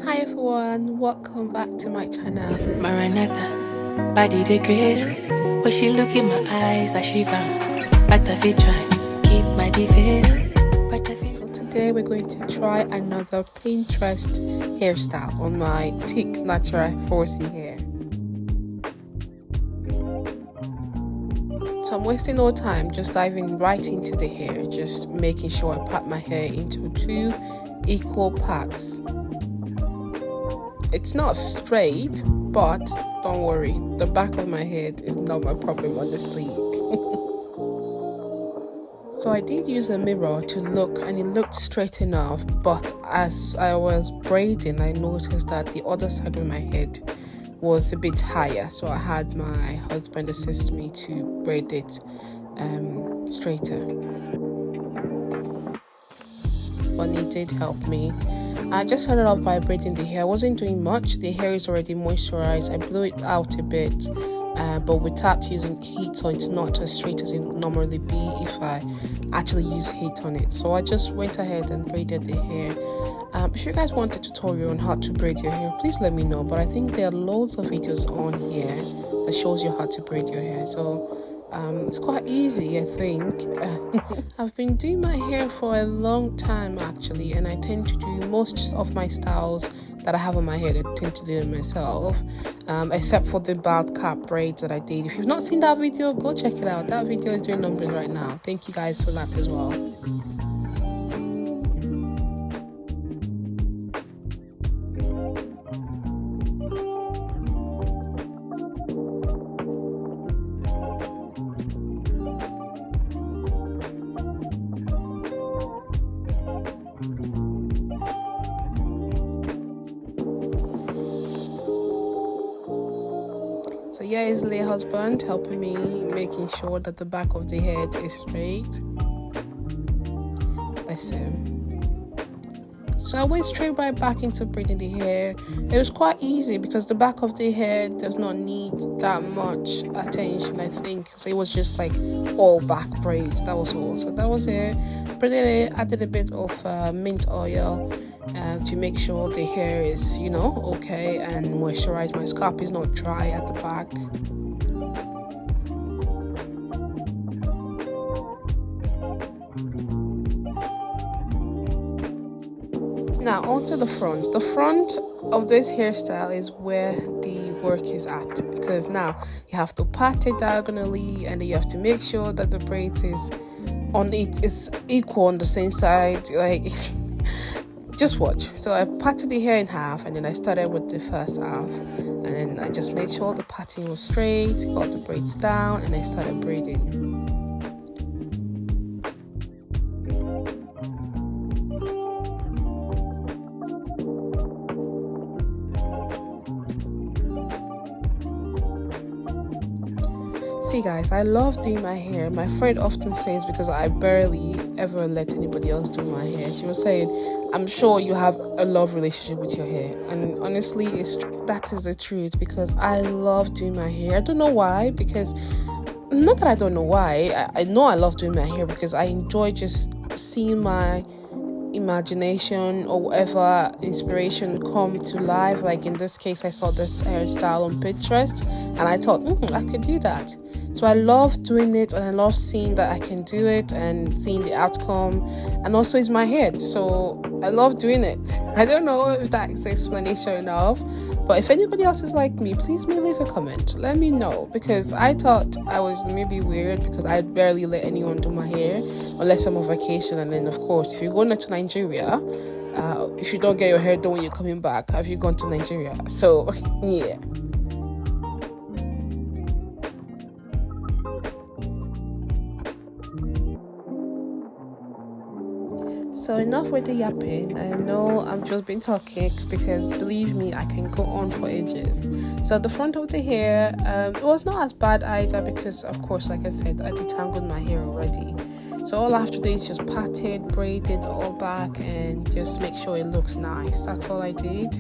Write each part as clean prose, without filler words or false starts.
Hi everyone, welcome back to my channel. Maranatha, body the grace. When she look in my eyes, I shiver. But if you try, keep my face. So today we're going to try another Pinterest hairstyle on my thick natural 4C hair. So I'm wasting no time, just diving right into the hair, just making sure I pat my hair into 2 equal parts. It's not straight, but don't worry, the back of my head is not my problem, honestly. So I did use a mirror to look, and it looked straight enough, but as I was braiding, I noticed that the other side of my head was a bit higher, so I had my husband assist me to braid it straighter. But he did help me. I just started off by braiding the hair. I wasn't doing much. The hair is already moisturized. I blew it out a bit, but without using heat, so it's not as straight as it would normally be if I actually use heat on it. So I just went ahead and braided the hair. If you guys want a tutorial on how to braid your hair, please let me know. But I think there are loads of videos on here that shows you how to braid your hair. So it's quite easy, I think. I've been doing my hair for a long time actually, and I tend to do most of my styles that I have on my head. I tend to do them myself, except for the bald cap braids that I did. If you've not seen that video, go check it out. That video is doing numbers right now. Thank you guys for that as well. So here is the husband helping me, making sure that the back of the head is straight. Bless him. So I went straight right back into braiding the hair. It was quite easy because the back of the hair does not need that much attention, I think. So it was just like all back braids, that was all. So that was it. Braided it, added a bit of mint oil to make sure the hair is, okay, and moisturize. My scalp is not dry at the back. Now onto the front. The front of this hairstyle is where the work is at, because now you have to part it diagonally, and then you have to make sure that the braids is equal on the same side. Like, just watch. So I parted the hair in half, and then I started with the first half, and then I just made sure the parting was straight, got the braids down, and I started braiding. See guys, I love doing my hair. My friend often says, because I barely ever let anybody else do my hair, she was saying, I'm sure you have a love relationship with your hair. And honestly, that is the truth, because I love doing my hair. I don't know why, because not that I don't know why. I know I love doing my hair because I enjoy just seeing my imagination or whatever inspiration come to life. Like in this case, I saw this hairstyle on Pinterest and I thought, I could do that. So I love doing it, and I love seeing that I can do it and seeing the outcome, and also it's my head, so I love doing it. I don't know if that's explanation enough, but if anybody else is like me, please leave a comment, let me know, because I thought I was maybe weird because I barely let anyone do my hair unless I'm on vacation. And then of course, if you're going to Nigeria, if you don't get your hair done when you're coming back, have you gone to Nigeria? So yeah. So enough with the yapping. I know I've just been talking, because believe me, I can go on for ages. So the front of the hair, it was not as bad either, because of course, like I said, I detangled my hair already. So all I have to do is just part it, braid it all back, and just make sure it looks nice. That's all I did.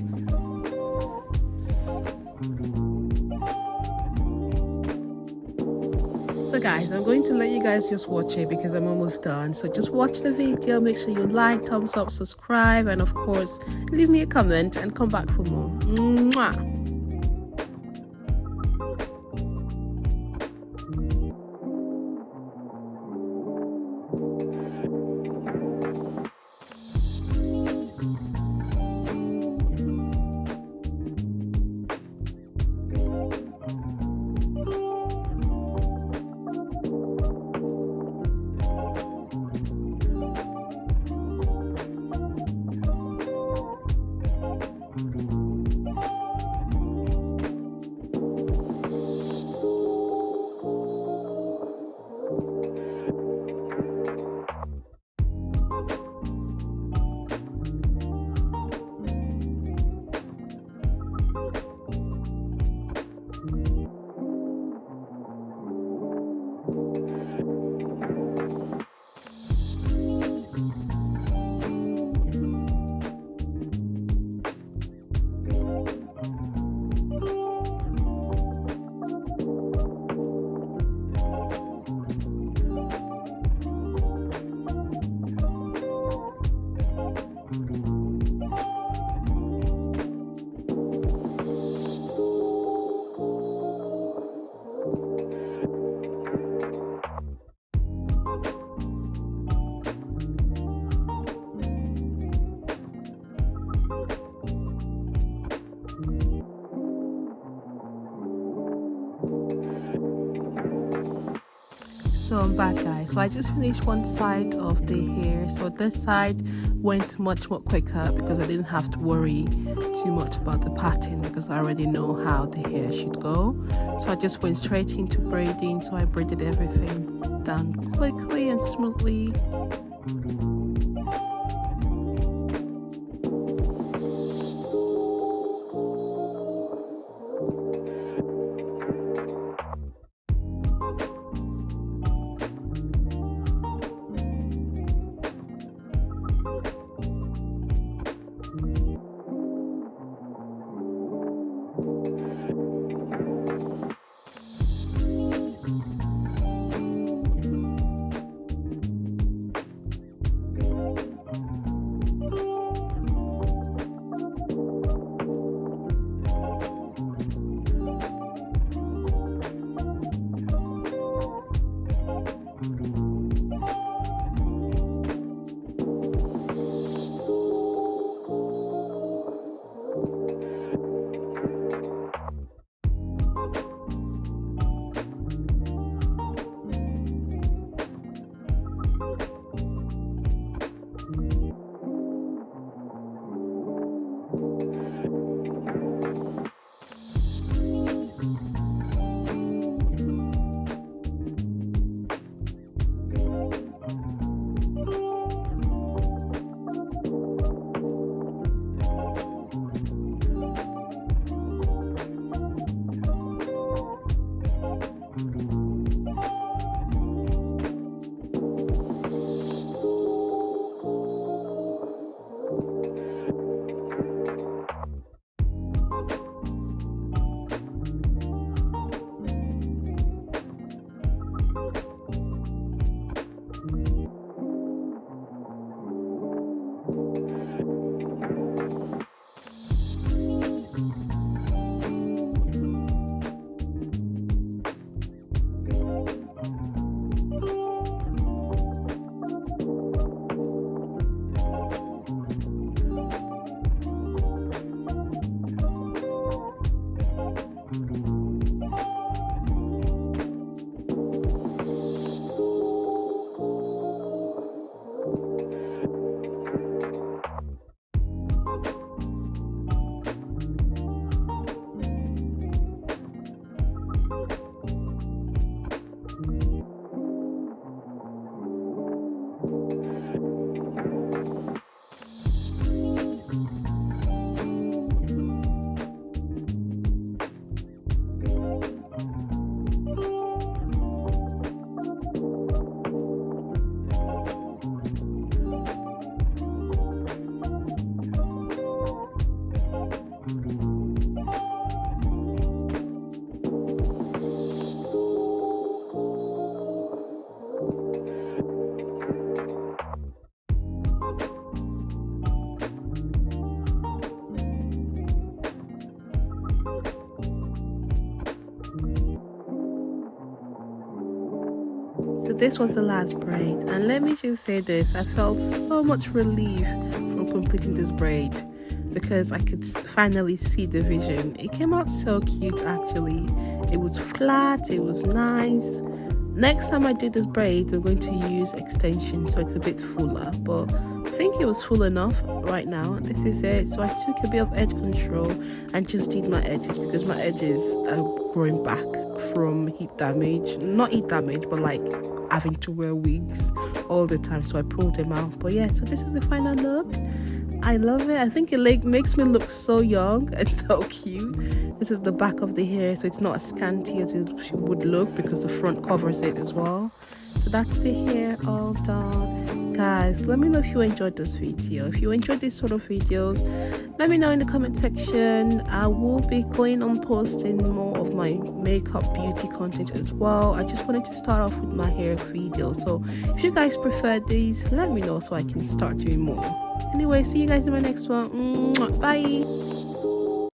So So guys, I'm going to let you guys just watch it because I'm almost done. So just watch the video, make sure you like, thumbs up, subscribe, and of course leave me a comment and come back for more. Mwah! So I'm back, guys. So I just finished one side of the hair. So this side went much more quicker because I didn't have to worry too much about the pattern because I already know how the hair should go. So I just went straight into braiding. So I braided everything down quickly and smoothly. So this was the last braid, and let me just say this, I felt so much relief from completing this braid because I could finally see the vision. It came out so cute actually. It was flat, it was nice. Next time I do this braid, I'm going to use extensions so it's a bit fuller, but I think it was full enough right now. This is it. So I took a bit of edge control and just did my edges because my edges are growing back from heat damage. Not heat damage, but like having to wear wigs all the time, so I pulled them out. But yeah, so this is the final look. I love it. I think it makes me look so young and so cute. This is the back of the hair, so it's not as scanty as it would look because the front covers it as well. So that's the hair all done. Guys, let me know if you enjoyed this video. If you enjoyed these sort of videos, let me know in the comment section. I will be going on posting more of my makeup beauty content as well. I just wanted to start off with my hair video, so if you guys prefer these, let me know so I can start doing more. Anyway, see you guys in my next one. Bye.